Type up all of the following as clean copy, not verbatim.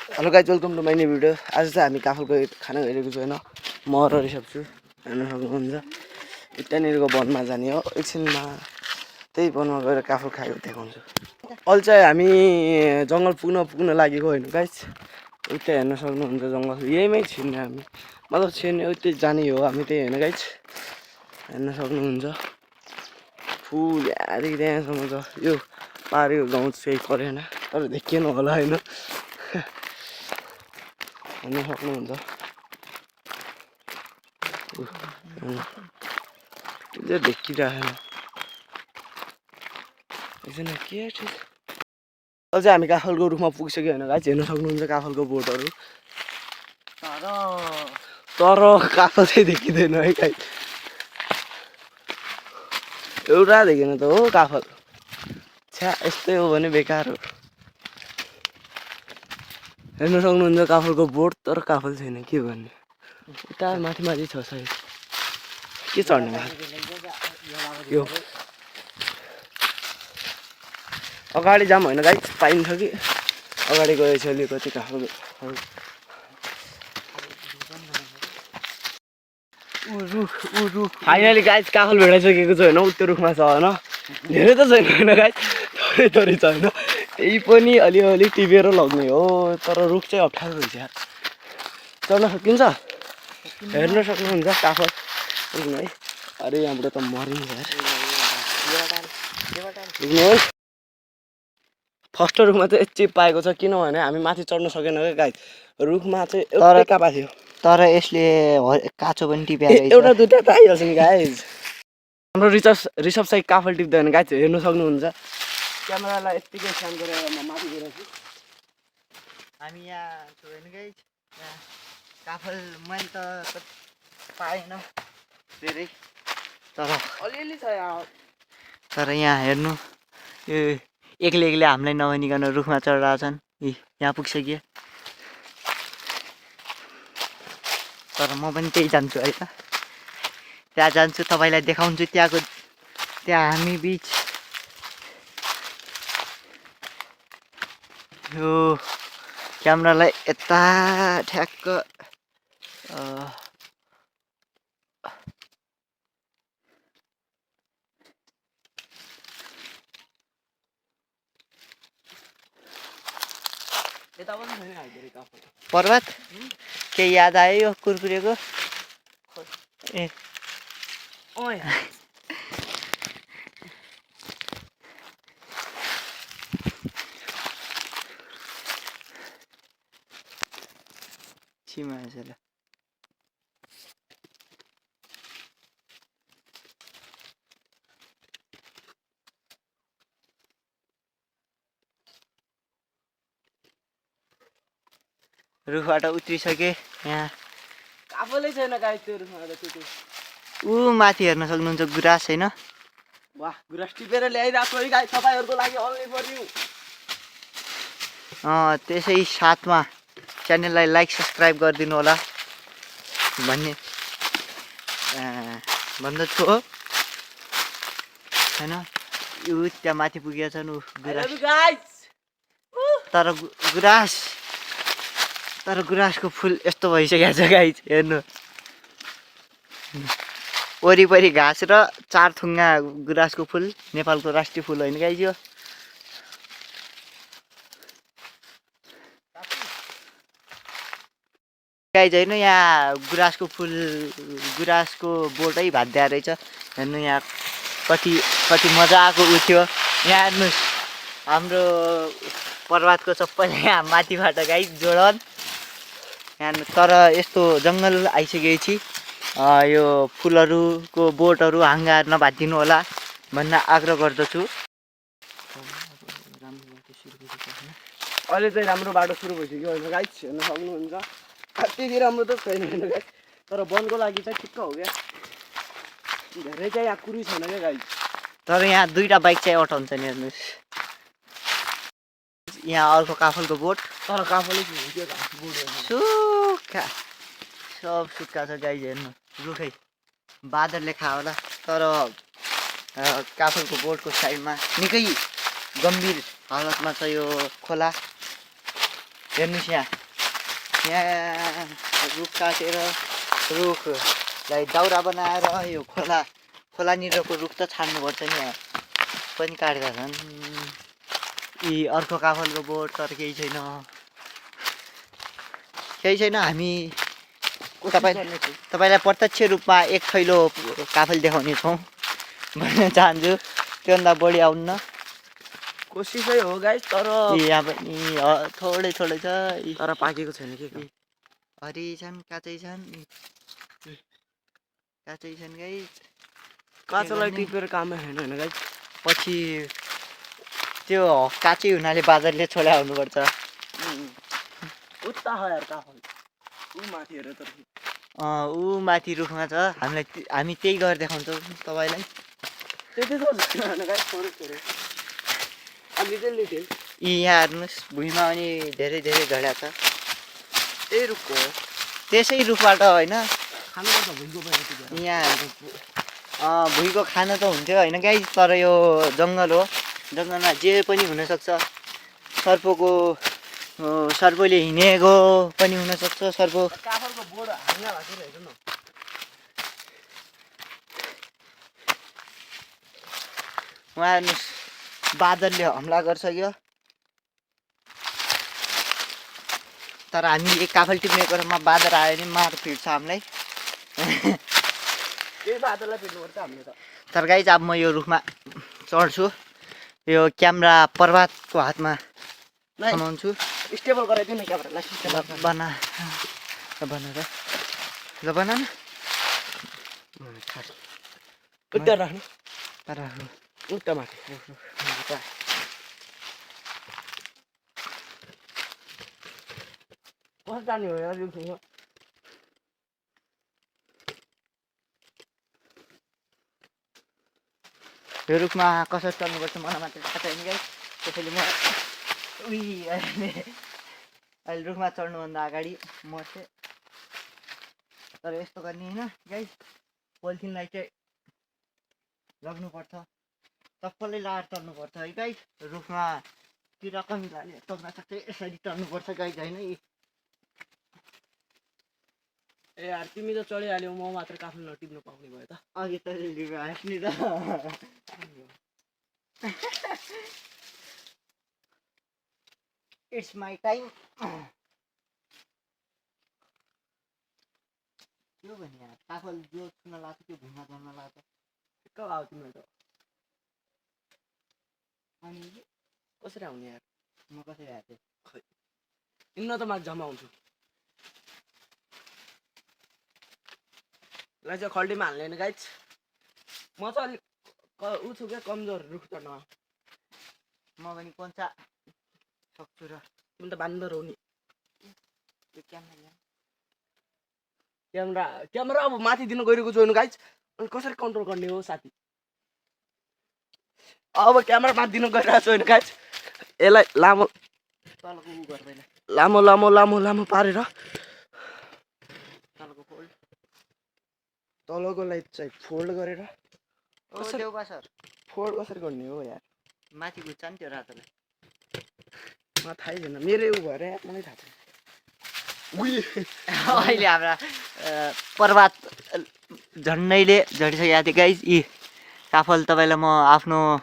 Hello guys welcome to my new video. आज चाहिँ हामी काफलको खाना गइरहेको छु होइन। म र ऋषभ छु, हेर्न सक्नुहुन्छ। त्यहाँनिरको वनमा जाने हो, एकछिनमा त्यही वनमा गएर काफल खाएको देखाउँछु। अहिले चाहिँ हामी जङ्गल पुग्न लागेको होइन गाइज। उतै हेर्न सक्नुहुन्छ जङ्गल यहीमै छिर्ने हामी, मतलब छिर्ने उतै जाने हो हामी, त्यही होइन गाइज। हेर्न सक्नुहुन्छ फुल यहाँदेखि त्यहाँसम्म छ। यो पाहाडको गाउँ चाहिँ परेन तर देखिएन होला होइन। हेर्न सक्नुहुन्छ देखिरहेन एकजना के छ। अझै हामी काफलको रुखमा पुगिसक्यो होइन गाइज, हेर्न सक्नुहुन्छ काफलको बोटहरू। तर काफल चाहिँ देखिँदैन है गाइज, एउटा देखेन त हो काफल। छ्या यस्तै हो भने बेकार हो। हेर्न सक्नुहुन्छ काफलको बोट, तर काफल छैन, के गर्ने। उता माथि छ सायद, के चढ्ने यो अगाडि जाम होइन गाइज, पाइन्छ कि अगाडि गएछ अलिकति काफल। फाइनली गाइज काफल भेटाइसकेको छ होइन। त्यो रुखमा छ होइन, धेरै त छैन होइन गाइज, थोरै छ होइन। त्यही पनि अलिअलि टिपेर लग्ने हो, तर रुख चाहिँ अप्ठ्यारो रहेछ यार। चढ्न सकिन्छ, हेर्न सक्नुहुन्छ काफल है। अरे यहाँबाट त मरिन्छ यार। फर्स्ट रुखमा चाहिँ चिप पाएको छ, किनभने हामी माथि चढ्न सकेन क्या गाइज। रुखमा चाहिँ एउटै कापा थियो, तर यसले काँचो पनि टिपेर एउटा दुइटा त आइहाल्छ नि गाइज। हाम्रो ऋषभ चाहिँ काफल टिप्दैन गाइज, हेर्न सक्नुहुन्छ। क्यामेरालाई यत्तिकै स्क्यान गरेर म माथि गएर छु। हामी यहाँ छु होइन गाइज। यहाँ काफल मैले त पाएन धेरै, तर अलिअलि छ यहाँ। तर यहाँ हेर्नु, यो एक्लै हामीलाई नभनिकन रुखमा चढिरहेको छन्। यहाँ पुगिसक्यो, तर म पनि त्यही जान्छु है त। त्यहाँ जान्छु, तपाईँलाई देखाउँछु त्यहाँ हामी बिच यो क्यामेरालाई यता ठ्याक्क पर्वत के याद आयो यो कुरकुरेको? ए छिमा ल रुखबाट उत्रिसके। यहाँ काफलै छैन गाइज त्यो रुखमा त। ऊ माथि हेर्न सक्नुहुन्छ गुराँस होइन। वाह, गुराँस टिपेर ल्याइरहेको है गाइज, तपाईँहरूको लागि अल्ली पर्यो। त्यसै साथमा च्यानललाई लाइक सब्सक्राइब गरिदिनु होला भन्ने भन्दछु हो होइन। यो त्यहाँ माथि पुगेका छन् गुराँस, तर गुराँसको फुल यस्तो भइसकेको छ गाइज। हेर्नु वरिपरि घाँस र चार थुङ्गा गुराँसको फुल, नेपालको राष्ट्रिय फुल होइन गाइज यो। गाइज होइन, यहाँ गुराँसको फुल, गुराँसको बोटै भाद्या रहेछ। हेर्नु यहाँ कति मजाको उ थियो। यहाँ हेर्नुहोस् हाम्रो पर्वतको चप्पल यहाँ माथिबाट गाइज जोडन। यहाँ तर यस्तो जङ्गल आइसकेपछि यो फुलहरूको बोटहरू हाँगा नभाँचिदिनु होला भन्न आग्रह गर्दछु। अहिले चाहिँ राम्रो बाटो सुरु भइसक्यो होइन गाइज, हेर्न सक्नुहुन्छ। त्यति राम्रो त छैन होइन गाइज, तर वनको लागि चाहिँ ठिक्क हो क्या। धेरै चाहिँ यहाँ कुरै छैन क्या गाइज, तर यहाँ दुईवटा बाइक चाहिँ अटाउँछ नि। हेर्नुहोस् यहाँ अर्को काफलको बोट, तर काफलै सुक्खा सब सुक्खा छ गाइज। हेर्नु रुखै बादलले खा होला, तर काफलको बोटको साइडमा निकै गम्भीर हालतमा छ यो खोला। हेर्नुहोस् यहाँ रुख काटेर रुखलाई दाउरा बनाएर यो खोलानिरको रुख त छाड्नुपर्छ नि यहाँ पनि काटेका छन्। यी अर्को काफलको बोट तर केही छैन हामी तपाईँलाई प्रत्यक्ष रूपमा एक थैलो काफल देखाउने छौँ भन्न चाहन्छु। त्योभन्दा बढी आउन्न कोसिसै हो गाइस, तर यहाँ पनि थोरै छ तर पाकेको छैन के हरि छन् काँचै छन् गाइस। काँचोलाई टिपेर कामै छैन होइन गाइस। पछि त्यो काँचै हुनाले बाजारले छोड्या हुनुपर्छ। उता हो यार काफल ऊ माथि हेर तर ऊ माथि रुखमा छ। हामी त्यही गरेर देखाउँछौँ तपाईँलाई। त्यति त होइन गाइस, थोरै लिटल यहाँ हेर्नुहोस् भुइँमा पनि धेरै झड्या छ। त्यही रुखको हो, त्यसै रुखबाट होइन खानुपर्छ भुइँको पनि। यहाँ भुइँको खाना त हुन्थ्यो होइन गाई, तर यो जङ्गल हो, जङ्गलमा जे पनि हुनसक्छ। सर्पले हिँडेको पनि हुनसक्छ। काफलको बोर्ड हाल्न भएको रहेछ न। उहाँ हेर्नुहोस् बादलले हमला गरिसक्यो, तर हामी एक काफल टिप्ने क्रममा बादल आयो भने मार फिर्छ हामीलाई। त्यही बादललाई पिट्नुपर्छ हामीले त। तर गाइज अब म यो रुखमा चढ्छु, यो क्यामेरा पर्वतको हातमा थमाउँछु। स्टेबल गराइदिनु न क्यामेरालाई। बना न उता राख्नु उता माथि। कसो जाने हो यार रुखसँग? यो रुखमा कसरी चढ्नुपर्छ मलाई मात्र थाहा छैन गाइस, त्यसैले म अहिले रुखमा चढ्नुभन्दा अगाडि म चाहिँ तर यस्तो गर्ने होइन गाइस, पोलिथिनलाई चाहिँ लग्नुपर्छ, चप्पलै लाएर चढ्नुपर्छ है गाइस। रुखमा किरा कमिलाले चढ्न सक्छ, यसरी चढ्नुपर्छ गाइस होइन। ए यार तिमी त चढिहाल्यौ, म मात्र काफल नटिप्नु पाउने भयो त। अघि त लिएको हाँस्ने त। It's my time. के भने यार काफल जो छुन लाग्छ त्यो भुइँमा जम्न लाग्छ। कब आऊ तिमीहरू त? अनि कसरी आउने यार? म कसरी आएको थिएँ? खै हिँड्न त म जम्मा आउँछु। यसलाई चाहिँ खल्टीमा हाल्ने होइन गाइस। म चाहिँ अलिक ऊ छु क्या, कमजोर रुख चढ्नमा। म पनि कोन्चा सक्छु र। तिमी त बान्दर हो नि। त्यो क्यामेरा अब माथि दिन गइरहेको छु गाइस, अनि कसरी कन्ट्रोल गर्ने हो साथी? अब क्यामेरा माथि दिन गइरहेको छु गाइस। यसलाई लामो तलको उ गर पहिला, लामो पारेर तलको फोल्ड, तलकोलाई चाहिँ फोल्ड गरेर कसरी देऊ सर? फोल्ड कसरी गर्ने हो यार? माथि गुच्छ नि त्यो रातोलाई। मलाई थाहै छैन, मेरै उ भएर यार मलाई थाहा छैन। अहिले हाम्रा पर्वत झन्डैले झडिसकेका थिए गाइस। यी काफल तपाईँलाई म आफ्नो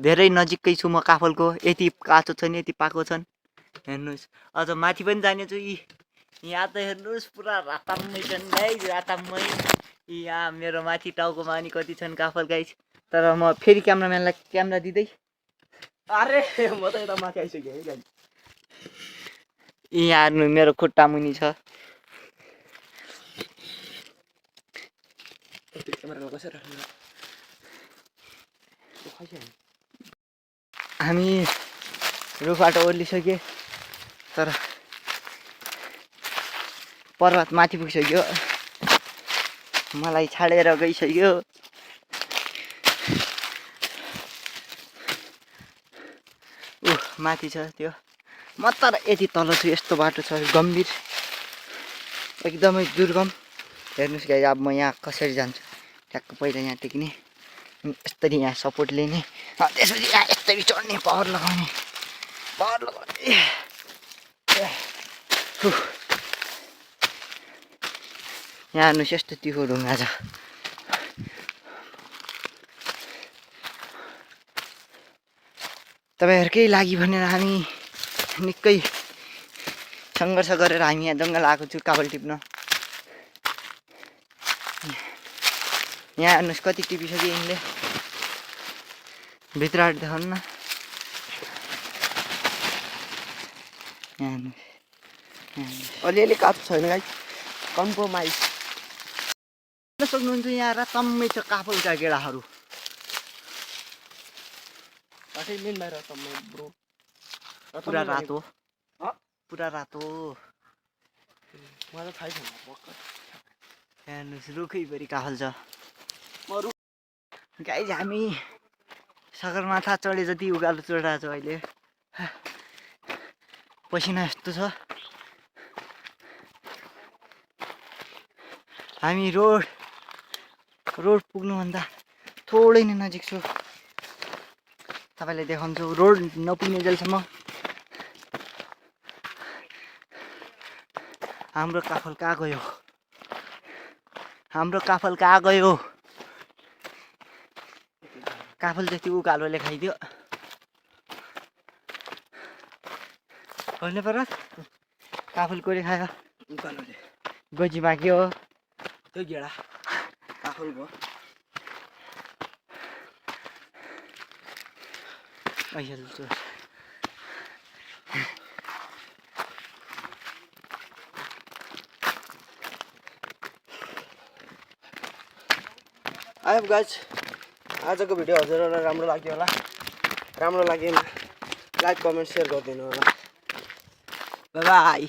धेरै नजिकै छु म काफलको। यति काँचो छन्, यति पाएको छन्, हेर्नुहोस्। अझ माथि पनि जानेछु। यहाँ त हेर्नुहोस् पुरा राताम्मै छन् गाइस, राताम्मै। यहाँ मेरो माथि टाउकोमा अनि कति छन् काफल गाइस। तर म फेरि क्यामराम्यानलाई क्यामेरा दिँदै, अरे म त यता माथि आइसकेँ है गाइस। यहाँ हेर्नु मेरो खुट्टा मुनि छ। हामी रुखबाट ओर्लिसक्यो, तर पर्वत माथि पुगिसक्यो, मलाई छाडेर गइसक्यो। माथि छ त्यो, म तर यति तल छु। यस्तो बाटो छ गम्भीर, एकदमै दुर्गम। हेर्नुहोस् गाइस, अब म यहाँ कसरी जान्छु? ट्याक्क पहिला यहाँ टेक्ने, यसरी यहाँ सपोर्ट लिने, त्यसपछि यहाँ यसरी चढ्ने, पावर लगाउने। यहाँ हेर्नुहोस् यस्तो तिखो ढुङ्गा छ तपाईँहरूकै लागि भनेर हामी निकै सङ्घर्ष गरेर हामी यहाँ जङ्गल आएको छु काबल टिप्न यहाँ हेर्नुहोस् कति टिपिसक्यो यिनले भित्र आएर देखाउनु न अलिअलि काप छैन गाई कम्प्रोमाइज सक्नुहुन्छ यहाँ रातम्मै छ काफलका गेडाहरू पुरा रातो पुरा रातो मलाई थाहै छैन हेर्नुहोस् रुखैभरि काफल छ गाइज हामी सगरमाथा चढे जति उकालो चढिरहेको छ अहिले पसिना यस्तो छ हामी रोड पुग्नुभन्दा थोरै नै नजिक छु तपाईँलाई देखाउँछु रोड नपुग्ने जेलसम्म हाम्रो काफल कहाँ गयो काफल जति उकालोले खाइदियो होइन पर काफल कोले खायो उकालोले गोजी माग्यो त्यो गेडा काफल भयो आइहाल्छु आयो गाइज आजको भिडियो हजुरहरूलाई राम्रो लाग्यो होला राम्रो लागेन लाइक कमेन्ट सेयर गरिदिनु होला बाई